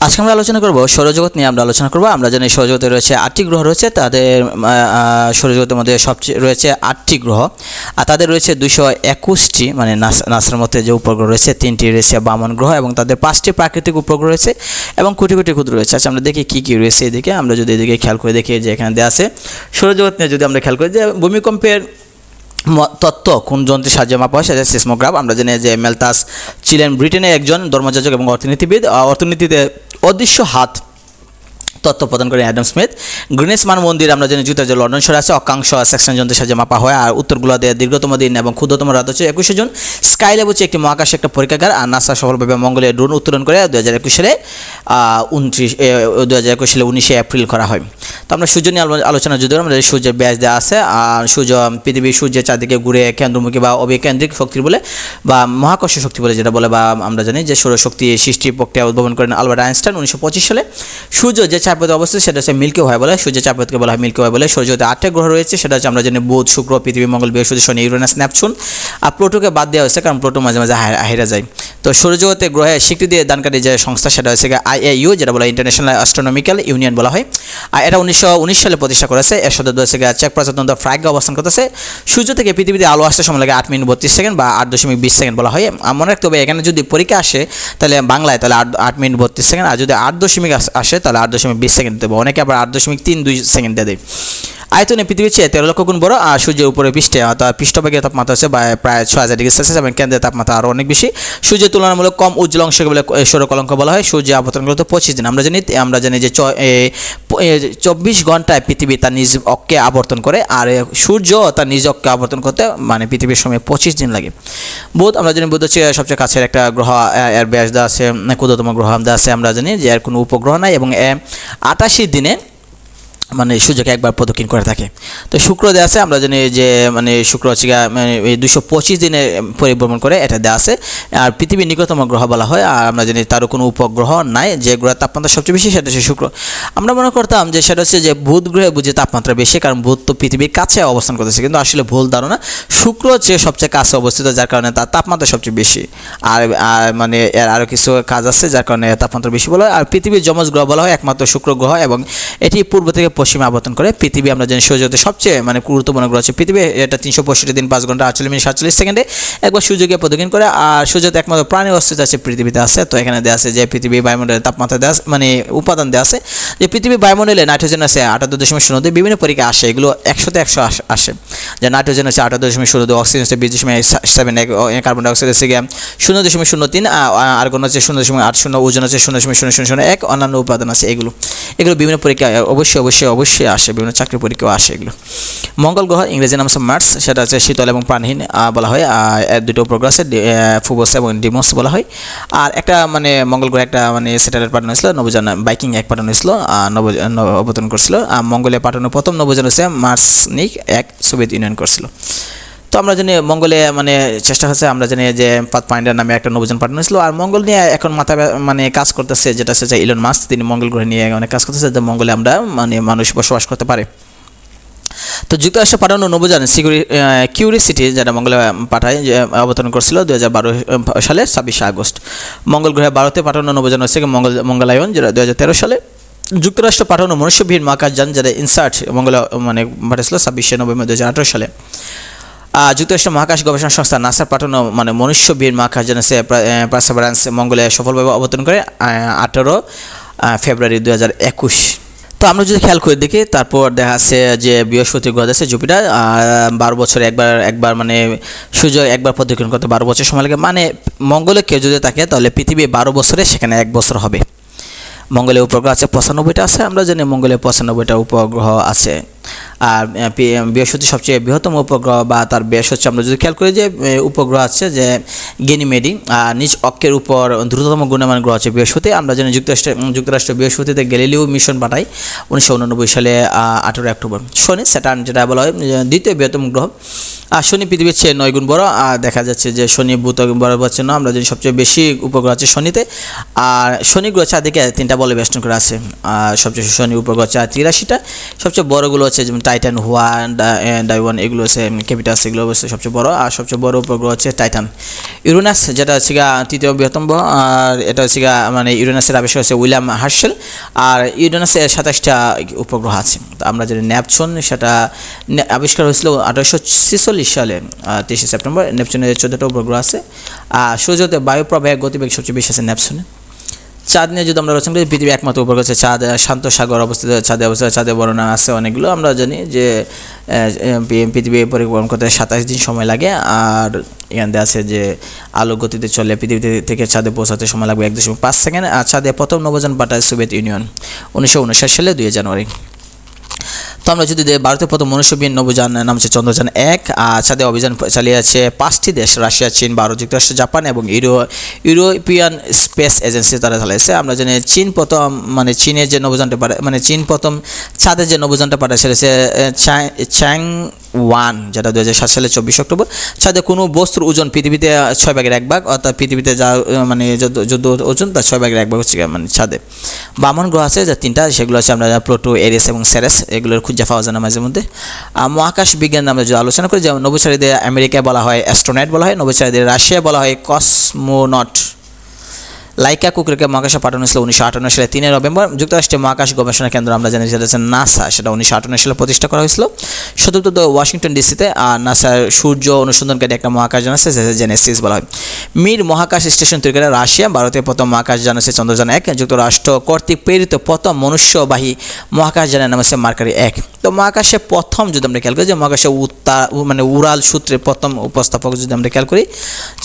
আজকে আমরা আলোচনা করব সৌরজগৎ নিয়ে। আমরা আলোচনা করব, আমরা জানি সৌরজগতে রয়েছে 8টি গ্রহ রয়েছে। তাদের সৌরজগতের মধ্যে সবচেয়ে রয়েছে 8টি গ্রহ, আর তাদের রয়েছে 221টি, মানে নাসার মধ্যে যে উপগ্রহ রয়েছে 3টি রয়েছে বামন গ্রহ, এবং তাদের 5টি প্রাকৃতিক উপগ্রহ রয়েছে এবং কোটি কোটি ক্ষুদ্র রয়েছে। আচ্ছা, আমরা দেখি কী কী রয়েছে এদিকে। আমরা যদি এদিকে খেয়াল করে দেখি যে এখানে দেওয়া আছে সৌরজগৎ নিয়ে। যদি আমরা খেয়াল করি যে ভূমিকম্পের তত্ত্ব কোন যন্ত্রের সাহায্যে মাপা হয়, সেটা সিসমোগ্রাফ। আমরা জানি যে ম্যালথাস ছিলেন ব্রিটেনের একজন ধর্মযাজক এবং অর্থনীতিবিদ। অর্থনীতিতে অদৃশ্য হাত তত্ত্ব প্রদান করে অ্যাডাম স্মিথ। গ্রিনিচ মানমন্দির আমরা জানি যুক্তরাজ্যের লন্ডন শহরে আছে। অক্ষাংশ সেকশন যন্ত্রের সাহায্যে মাপা হয়। আর উত্তর গোলার্ধে দীর্ঘতম দিন এবং ক্ষুদ্রতম রাত হচ্ছে 21 জুন। স্কাইল্যাব হচ্ছে একটি মহাকাশে একটা পরীক্ষাগার। আর নাসা সফলভাবে মঙ্গলে ড্রোন উত্তোলন করে 2021 সালে 19 এপ্রিল করা হয়। তো আমরা সূর্য নিয়ে আলোচনা যদি আমরা সূর্যের ব্যাস দেওয়া আছে। আর পৃথিবী সূর্যের চারদিকে ঘুরে কেন্দ্রমুখী বা অভিকেন্দ্রিক শক্তি বলে বা মহাকর্ষ শক্তি বলে যেটা বলে, বা আমরা জানি যে সৌরশক্তি সৃষ্টির প্রক্রিয়া উদ্ভাবন করেন আলবার্ট আইনস্টাইন 1925 সালে। সূর্য যে চারপথে অবস্থিত সেটা হচ্ছে মিল্কি ওয়ে বলে। সূর্যের চারপথকে বলা হয় মিল্কি ওয়ে বলে। সৌরজগতে 8টা গ্রহ রয়েছে, সেটা হচ্ছে আমরা জানি বুধ, শুক্র, পৃথিবী, মঙ্গল, বৃহস্পতি, শনি, ইউরেনাস, নেপচুন। আর প্লুটোকে বাদ দেওয়া হয়েছে কারণ প্লুটো মাঝে মাঝে হেরে যায়। তো সৌরজগতে গ্রহের স্বীকৃতি দানকারী যে সংস্থা সেটা হচ্ছে IAU, যেটা বলা ইন্টারন্যাশনাল অ্যাস্ট্রোনমিক্যাল ইউনিয়ন বলা হয়। আর এটা 1919 সালে প্রতিষ্ঠা করেছে। এর সদর হচ্ছে চেক প্রজাতন্ত্র প্রাগে অবস্থান করতেছে। সূর্য থেকে পৃথিবীতে আলো আসতে সময় লাগে 8 মিনিট 32 সেকেন্ড বা 8.20 সেকেন্ড বলা হয়। মনে রাখতে হবে এখানে যদি পরীক্ষা আসে তাহলে বাংলায় তাহলে 8 মিনিট 32 সেকেন্ড, আর যদি 8 আসে তাহলে 8.20 সেকেন্ড দেবো। অনেকে আবার 8.32 সেকেন্ড দেয়। আয়তনে পৃথিবীর চেয়ে 13 লক্ষ গুণ বড়। আর সূর্যের উপরে পৃষ্ঠভাগের তাপমাত্রা হচ্ছে প্রায় 6000 ডিগ্রি সেলসিয়াস এবং কেন্দ্রের তাপমাত্রা আরও অনেক বেশি। সূর্যের তুলনামূলক কম উজ্জ্বল অংশকে বলে সৌরকলঙ্ক বলা হয়। সূর্য আবর্তনগুলো 25 দিন। আমরা জানি যে 24 ঘন্টায় পৃথিবী তার নিজ অক্ষে আবর্তন করে, আর সূর্য তার নিজ অক্ষে আবর্তন করতে মানে পৃথিবীর সময় 25 দিন লাগে। বুধ আমরা জানি বুধ হচ্ছে সবচেয়ে কাছের একটা গ্রহ। এর ব্যাস দেওয়া আছে, ক্ষুদ্রতম গ্রহ দেওয়া আছে। আমরা জানি যে এর কোনো উপগ্রহ নাই এবং 88 দিনে মানে সূর্যকে একবার প্রদক্ষিণ করে থাকে। তো শুক্র দেওয়া আছে, আমরা জানি যে মানে শুক্র হচ্ছে 225 দিনে পরিভ্রমণ করে, এটা দেওয়া আছে। আর পৃথিবীর নিকটতম গ্রহ বলা হয়। আর আমরা জানি তারও কোনো উপগ্রহ নাই। যে গ্রহের তাপমাত্রা সবচেয়ে বেশি সেটা হচ্ছে শুক্র। আমরা মনে করতাম যে সেটা হচ্ছে যে বুধ গ্রহে বুঝে তাপমাত্রা বেশি, কারণ বুধ তো পৃথিবীর কাছে অবস্থান করতেছে, কিন্তু আসলে ভুল ধারণা। শুক্র হচ্ছে সবচেয়ে কাছে অবস্থিত, যার কারণে তার তাপমাত্রা সবচেয়ে বেশি। আর মানে এর আরও কিছু কাজ আছে যার কারণে তাপমাত্রা বেশি বলা হয়। আর পৃথিবীর যমজ গ্রহ বলা হয় একমাত্র শুক্র গ্রহ, এবং এটি পূর্ব থেকে পশ্চিমে আবর্তন করে। পৃথিবী আমরা জানি সৌরজগতের সবচেয়ে মানে গুরুত্বপূর্ণ গ্রহ হচ্ছে পৃথিবী। এটা 365 দিন 5 ঘন্টা 48 মিনিট 47 সেকেন্ডে একবার সূর্যকে প্রদক্ষিণ করে। আর সূর্যতে একমাত্র প্রাণী অস্তিত্ব আছে পৃথিবীতে আছে। তো এখানে দেওয়া আছে যে পৃথিবী বায়ুমণ্ডলের তাপমাত্রা দেওয়া মানে উপাদান দেওয়া আছে যে পৃথিবী বায়ুমণ্ডলে নাইট্রোজেন আছে 78.02। বিভিন্ন পরীক্ষা আসে, এগুলো 100 আসে। যে নাইট্রোজেন হচ্ছে 78.02, অক্সিজেন হচ্ছে 20.71, কার্বন ডাইঅক্সাইড হচ্ছে 0.03, আর্গন হচ্ছে 0.80, ওজন হচ্ছে 0.0001, অন্যান্য উপাদান আছে। এগুলো বিভিন্ন পরীক্ষা অবশ্যই আসে, বিভিন্ন চাকরি পরীক্ষাও আসে এগুলো। মঙ্গল গ্রহ ইংরেজি নাম হচ্ছে মার্স, সেটা হচ্ছে শীতল এবং প্রাণহীন বলা হয়। এর দুটো উপগ্রহ আছে, ফুবোস এবং ডিমোস বলা হয়। আর একটা মানে মঙ্গল গ্রহে একটা মানে স্যাটেলাইট পাঠানো হয়েছিল, নভোযান বাইকিং 1 পাঠানো হয়েছিল, অবতরণ করছিল। আর মঙ্গলে পাঠানো প্রথম নভোযান হচ্ছে মার্সনিক 1 সোভিয়েত ইউনিয়ন করছিল। তো আমরা জানি মঙ্গলে মানে চেষ্টা হচ্ছে, আমরা জানি যে পাথফাইন্ডার নামে একটা নভোযান পাঠানো হয়েছিল। আর মঙ্গল নিয়ে এখন মাথা মানে কাজ করতেছে, যেটা হচ্ছে ইলন মাস্ক, তিনি মঙ্গল গ্রহ নিয়ে অনেক কাজ করতেছে যে মঙ্গলে আমরা মানে মানুষ বসবাস করতে পারে। তো যুক্তরাষ্ট্র পাঠানো নভোযান কিউরিসিটি, যেটা মঙ্গলে পাঠায় অবতরণ করছিল 2012 সালে 26 আগস্ট। মঙ্গল গ্রহে ভারতে পাঠানো নভোযান হচ্ছে মঙ্গলায়ন, যেটা 2013 সালে। যুক্তরাষ্ট্র পাঠানো মনুষ্যবিহীন মহাকাশযান, যেটা ইনসার্ট মঙ্গলে মানে পাঠিয়েছিল 26 নভেম্বর 2018 সালে। যুক্তরাষ্ট্র মহাকাশ গবেষণা সংস্থা নাসার পাঠানো মানে মনুষ্যবিহীন মহাকাশযান পারসেভারেন্স মঙ্গলে সফলভাবে অবতরণ করে 18 ফেব্রুয়ারি 2021। তো আমরা যদি খেয়াল করে দেখি, তারপর দেখা যাচ্ছে যে বৃহস্পতি গ্রহ আছে জুপিটার। 12 বছরে একবার মানে সূর্য একবার প্রদক্ষিণ করতে 12 বছর সময় লাগে। মানে মঙ্গলে কেউ যদি থাকে তাহলে পৃথিবী 12 বছরে সেখানে 1 বছর হবে। মঙ্গলে উপগ্রহ আছে 95টা আছে, আমরা জানি মঙ্গলে 95টা উপগ্রহ আছে। আর বৃহস্পতি সবচেয়ে বৃহত্তম উপগ্রহ বা তার ব্যাস হচ্ছে, আমরা যদি খেয়াল করি যে উপগ্রহ আছে যে গেনিমেডি, নিজ অক্ষের উপর দ্রুততম গুণমান গ্রহ আছে বৃহস্পতি। আমরা জানি যুক্তরাষ্ট্র বৃহস্পতিতে গ্যালিলিও মিশন পাঠায় 1989 সালে 18 অক্টোবর। শনি স্যাটার্ন, যেটা বলা হয় দ্বিতীয় বৃহত্তম গ্রহ। আর শনি পৃথিবীর চেয়ে 9 গুণ বড়। আর দেখা যাচ্ছে যে শনি বুধ বড় হচ্ছে না, আমরা জানি সবচেয়ে বেশি উপগ্রহ আছে শনিতে। আর শনি গ্রহ চারদিকে 3টা বলে বেষ্টন করে আছে। আর সবচেয়ে শনি উপগ্রহ হচ্ছে 83টা। সবচেয়ে বড়গুলো হচ্ছে যেমন টাইটান, হুয়া, ডাইওয়ান, এগুলো হচ্ছে ক্যাপিটাস, এগুলো হচ্ছে সবচেয়ে বড়। আর সবচেয়ে বড় উপগ্রহ হচ্ছে টাইটান। ইউরেনাস যেটা হচ্ছে তৃতীয় বৃহত্তম, আর এটা হচ্ছে মানে ইউরেনাসের আবিষ্কার হচ্ছে উইলিয়াম হার্শেল। আর ইউরেনাসের 27টা উপগ্রহ আছে। তো আমরা জানি নেপচুন, সেটা আবিষ্কার হয়েছিল 1846 সালে 23 সেপ্টেম্বর। নেপচুনের 14টা উপগ্রহ আছে। আর সূর্যতে বায়ু প্রবাহের গতিবেগ সবচেয়ে বেশি আছে নেপচুনে। চাঁদ নিয়ে যদি আমরা আলোচনা করি, পৃথিবীর একমাত্র উপগ্রহ হচ্ছে চাঁদ। শান্ত সাগর অবস্থিত চাঁদে অবস্থিত। চাঁদের বর্ণনা আছে অনেকগুলো। আমরা জানি যে পৃথিবী পরিক্রমা করতে 27 দিন সময় লাগে। আর এখানে আছে যে আলো গতিতে চলে পৃথিবী থেকে চাঁদে পৌঁছাতে সময় লাগবে 1.5 সেকেন্ড। আর চাঁদে প্রথম নভোযান পাঠায় সোভিয়েত ইউনিয়ন 1959 সালে 2 জানুয়ারি। তো আমরা যদি ভারতের প্রথম মনুষ্যবিহীন নভোযান নাম হচ্ছে চন্দ্রযান 1। আর চাঁদে অভিযান চালিয়েছে 5টি দেশ, রাশিয়া, চীন, ভারত, যুক্তরাষ্ট্র, জাপান এবং ইউরোপিয়ান স্পেস এজেন্সি তারা চালিয়েছে। আমরা জানি চীন প্রথম, মানে চীনের যে নভোযানটা চীন প্রথম চাঁদের যে নভোযানটা পাঠায় সেটা হচ্ছে চ্যাং-1, যেটা 2007 সালে 24 অক্টোবর। চাঁদে কোনো বস্তুর ওজন পৃথিবীতে 6/1, অর্থাৎ পৃথিবীতে যা মানে যত ওজন তার 6/1 হচ্ছে মানে চাঁদে। বামন গ্রহ আছে যা 3টা, সেগুলো হচ্ছে আমরা প্লুটো, এরিস এবং সেরেস, এগুলোর খুঁজে পাওয়া যায় না মাঝে মধ্যে। মহাকাশ বিজ্ঞান আমরা যদি আলোচনা করি, যেমন নভোচারীদের আমেরিকায় বলা হয় অ্যাস্ট্রোনট বলা হয়, নভোচারীদের রাশিয়ায় বলা হয় কসমোনট। লাইকা কুকুরকে মহাকাশে পাঠানো হয়েছিল 1958 সালে 3 নভেম্বর। যুক্তরাষ্ট্রের মহাকাশ গবেষণা কেন্দ্র আমরা জানি যেটা হচ্ছে নাসা, সেটা 1958 সালে প্রতিষ্ঠা করা হয়েছিল 77 ওয়াশিংটন ডিসিতে। আর নাসার সূর্য অনুসন্ধানকারী একটা মহাকাশযান আছে যেটা জেনেসিস বলা হয়। মির মহাকাশ স্টেশন তৈরি করে রাশিয়া। ভারতের প্রথম মহাকাশযান হচ্ছে চন্দ্রযান 1। যুক্তরাষ্ট্র কর্তৃক প্রেরিত প্রথম মনুষ্যবাহী মহাকাশযানের নাম হচ্ছে মার্কারি 1। তো মহাকাশে প্রথম যদি আমরা খেয়াল করি যে মহাকাশে উড়াল সূত্রের প্রথম উপস্থাপক যদি আমরা খেয়াল করি,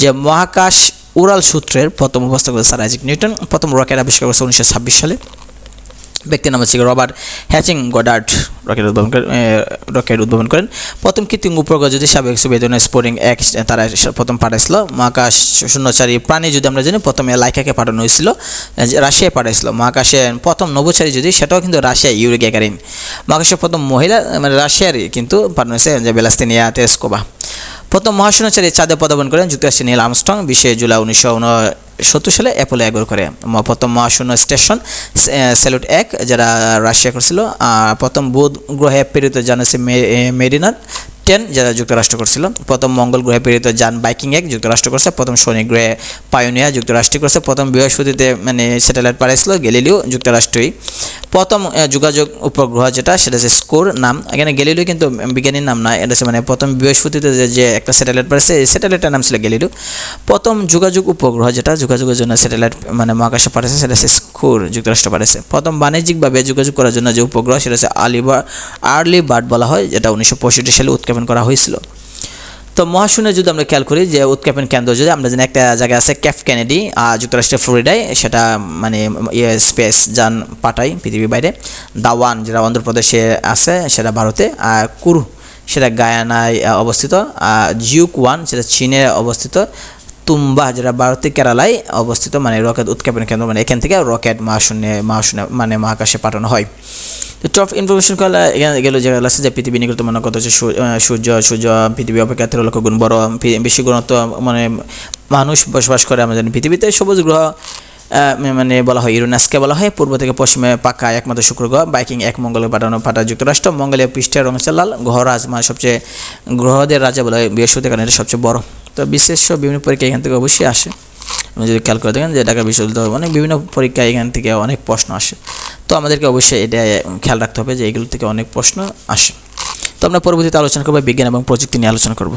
যে মহাকাশ উড়াল সূত্রের প্রথম উপস্থাপক স্যার আইজাক নিউটন। প্রথম রকেট আবিষ্কার করেছে 1926 সালে। ব্যক্তির নাম হচ্ছে রবার্ট হ্যাচিং গডার্ড। রকেট উদ্ভাবন করেন। প্রথম কৃত্রিম উপগ্রহ যদি সাবেক সোভিয়েত ইউনিয়ন স্পুটনিক 1 তারা প্রথম পাঠাইছিল। মহাকাশ শূন্যচারী প্রাণী যদি আমরা জানি, প্রথমে লাইকাকে পাঠানো হয়েছিল, রাশিয়ায় পাঠাইছিল। মহাকাশে প্রথম নভোচারী যদি, সেটাও কিন্তু রাশিয়া, ইউরি গ্যাগারিন। মহাকাশের প্রথম মহিলা রাশিয়ারই কিন্তু পাঠানো হয়েছে, যে বেলাস্তিনিয়া তেসকোভা। প্রথম মহাশূন্যচারী চাঁদে পদার্পণ করেন যুক্তরাষ্ট্রের নীল আর্মস্ট্রং 20 জুলাই 1969 সালে অ্যাপোলো 11 করে। প্রথম মহাশূন্য স্টেশন স্যালুট 1 যারা রাশিয়া করেছিল। প্রথম বুধ গ্রহে প্রেরিত যান হচ্ছে মেরিনার 10 যারা যুক্তরাষ্ট্র করছিল। প্রথম মঙ্গল গ্রহে প্রেরিত যান ভাইকিং 1 যুক্তরাষ্ট্র করছে। প্রথম শনি গ্রহে পায়োনিয়ার যুক্তরাষ্ট্র করছে। প্রথম বৃহস্পতিতে স্যাটেলাইট পাঠাইছিল গ্যালিলিও যুক্তরাষ্ট্রই। প্রথম যোগাযোগ উপগ্রহ যেটা, সেটা হচ্ছে স্কোর নাম। এখানে গ্যালিলিও কিন্তু বিজ্ঞানীর নাম না, এটা হচ্ছে প্রথম বৃহস্পতিতে যে একটা স্যাটেলাইট পাঠাইছে, এই স্যাটেলাইটের নাম ছিল গ্যালিলিও। প্রথম যোগাযোগ উপগ্রহ যেটা যোগাযোগের জন্য স্যাটেলাইট মহাকাশে পাঠাইছে, সেটা হচ্ছে স্কোর যুক্তরাষ্ট্র পাঠাইছে। প্রথম বাণিজ্যিকভাবে যোগাযোগ করার জন্য যে উপগ্রহ, সেটা হচ্ছে আর্লি বার্ড বলা হয়, যেটা 1965 সালে উৎক্ষেপণ করা হয়েছিল। তো মহাশূন্যে যদি আমরা খেয়াল করি যে উৎক্ষেপণ কেন্দ্র যদি আমরা জানি, একটা জায়গা আছে ক্যাফ কেনেডি যুক্তরাষ্ট্রের ফ্লোরিডায়, সেটা স্পেস যান পাঠায় পৃথিবীর বাইরে। দাওয়ান যেটা অন্ধ্রপ্রদেশে আছে, সেটা ভারতে। আর কুরু সেটা গায়ানায় অবস্থিত। জিউক-1 সেটা চীনে অবস্থিত। তুম্বা যেটা ভারতের কেরালায় অবস্থিত, রকেট উৎক্ষেপণ কেন্দ্র, এখান থেকে রকেট মহাশূন্যে মহাকাশে পাঠানো হয়। তো টপ ইনফরমেশন করা এখানে গেল, যেগুলো আছে যে পৃথিবী নিকট কত হচ্ছে সূর্য পৃথিবী অপেক্ষা 13 লক্ষ গুণ বড়, বেশি ঘনত্ব, মানুষ বসবাস করে। আমরা জানি পৃথিবীতে সবুজ গ্রহ বলা হয় ইউরেনাসকে বলা হয়। পূর্ব থেকে পশ্চিমে পাকা একমাত্র শুক্র গ্রহ। ভাইকিং 1 মঙ্গলে পাঠায় যুক্তরাষ্ট্র। মঙ্গলীয় পৃষ্ঠের রং হচ্ছে লাল। গ্রহরাজ সবচেয়ে গ্রহদের রাজা বলা হয় বৃহস্পতি, কারণ এটা সবচেয়ে বড়। তো বিশেষ বিভিন্ন পরীক্ষা এখান থেকে অবশ্যই আসে। আপনি যদি খেয়াল করে দেখেন যে ঢাকা বিশ্ববিদ্যালয় বিভিন্ন পরীক্ষা এখান থেকে অনেক প্রশ্ন আসে। তো আমাদেরকে অবশ্যই এটা খেয়াল রাখতে হবে যে এগুলো থেকে অনেক প্রশ্ন আসে। তো আমরা পরবর্তীতে আলোচনা করবো বিজ্ঞান এবং প্রযুক্তি নিয়ে আলোচনা করব।